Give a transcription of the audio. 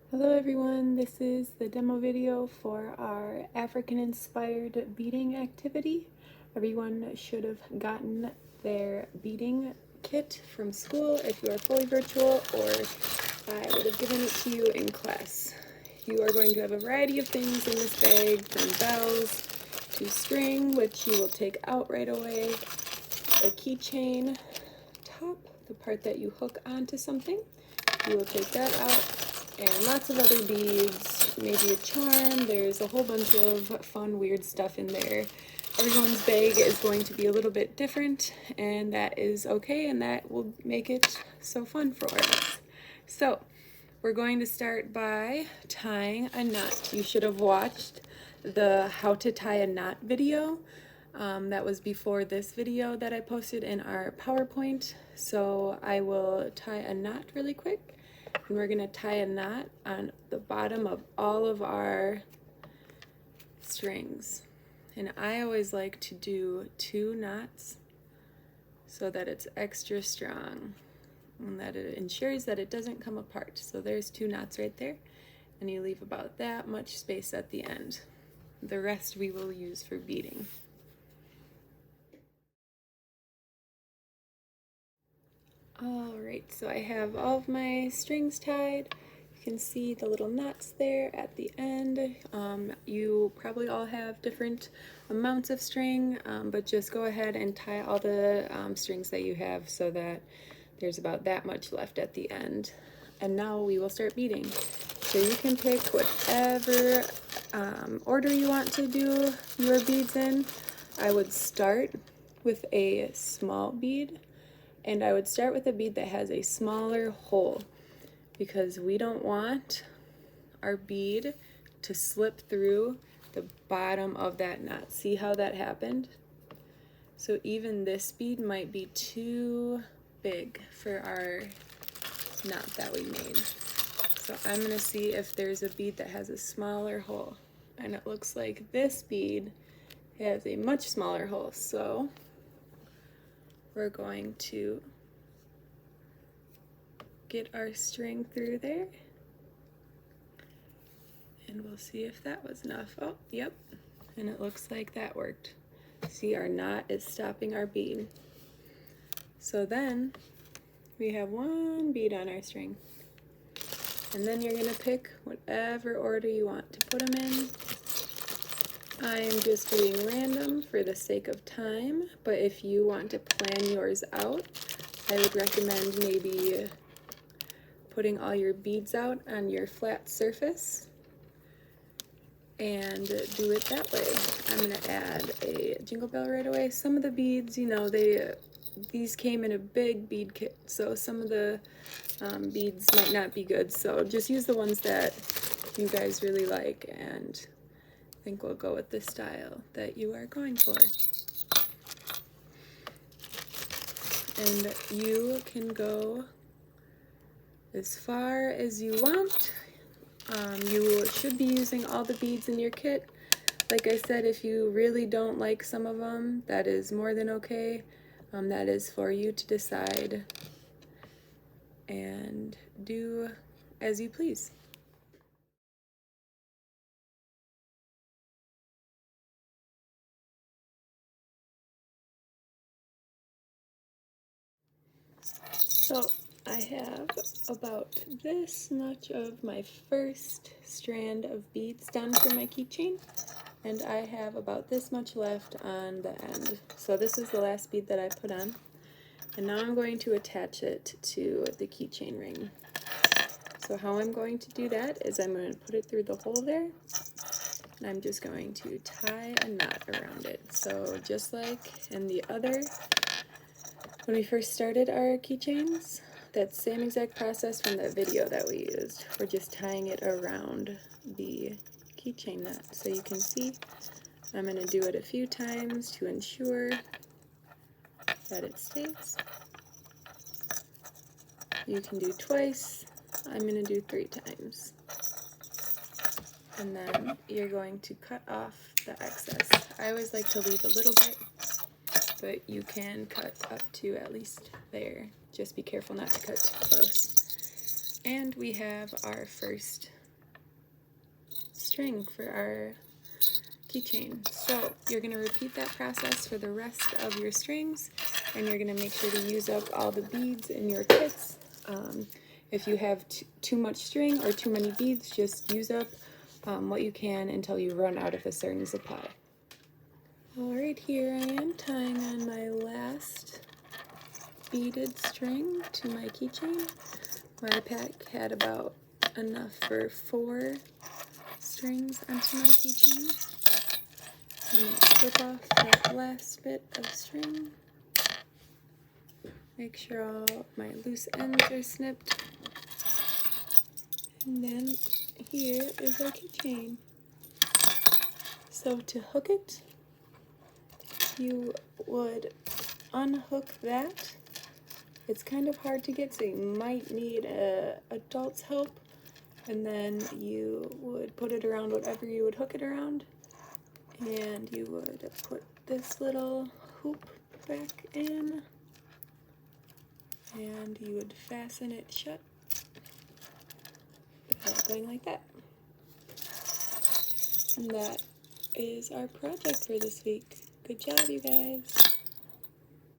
Hello everyone, this is the demo video for our African-inspired beading activity. Everyone should have gotten their beading kit from school if you are fully virtual, or I would have given it to you in class. You are going to have a variety of things in this bag, from bells to string, which you will take out right away, a keychain top, the part that you hook onto something, you will take that out, and lots of other beads, maybe a charm. There's a whole bunch of fun, weird stuff in there. Everyone's bag is going to be a little bit different, and that is okay, and that will make it so fun for us. So we're going to start by tying a knot. You should have watched the how to tie a knot video. That was before this video that I posted in our PowerPoint. So I will tie a knot really quick. And we're going to tie a knot on the bottom of all of our strings. And I always like to do 2 knots so that it's extra strong and that it ensures that it doesn't come apart. So there's 2 knots right there, and you leave about that much space at the end. The rest we will use for beading. Alright, so I have all of my strings tied. You can see the little knots there at the end. You probably all have different amounts of string, but just go ahead and tie all the strings that you have so that there's about that much left at the end. And now we will start beading. So you can pick whatever order you want to do your beads in. I would start with a small bead. And I would start with a bead that has a smaller hole, because we don't want our bead to slip through the bottom of that knot. See how that happened? So even this bead might be too big for our knot that we made. So I'm going to see if there's a bead that has a smaller hole. And it looks like this bead has a much smaller hole. So we're going to get our string through there, and we'll see if that was enough. Oh, yep, and it looks like that worked. See, our knot is stopping our bead. So then we have 1 bead on our string, and then you're gonna pick whatever order you want to put them in. I am just doing random for the sake of time, but if you want to plan yours out, I would recommend maybe putting all your beads out on your flat surface and do it that way. I'm going to add a jingle bell right away. Some of the beads, you know, these came in a big bead kit, so some of the beads might not be good, so just use the ones that you guys really like, and I think we'll go with the style that you are going for. And you can go as far as you want. You should be using all the beads in your kit. Like I said, if you really don't like some of them, that is more than okay. That is for you to decide and do as you please. So I have about this much of my first strand of beads done for my keychain, and I have about this much left on the end. So this is the last bead that I put on, and now I'm going to attach it to the keychain ring. So how I'm going to do that is I'm going to put it through the hole there, and I'm just going to tie a knot around it. So just like in the other, when we first started our keychains, that same exact process from that video that we used. We're just tying it around the keychain knot. So you can see I'm going to do it a few times to ensure that it stays. You can do twice. I'm going to do 3 times. And then you're going to cut off the excess. I always like to leave a little bit, but you can cut up to at least there. Just be careful not to cut too close. And we have our first string for our keychain. So you're going to repeat that process for the rest of your strings, and you're going to make sure to use up all the beads in your kits. If you have too much string or too many beads, just use up what you can until you run out of a certain supply. Alright, here I am tying on my last beaded string to my keychain. My pack had about enough for 4 strings onto my keychain. I'm going to clip off that last bit of string. Make sure all my loose ends are snipped. And then here is our keychain. So to hook it, you would unhook that. It's kind of hard to get, so you might need an adult's help. And then you would put it around whatever you would hook it around. And you would put this little hoop back in. And you would fasten it shut. Going like that. And that is our project for this week. Good job, you guys.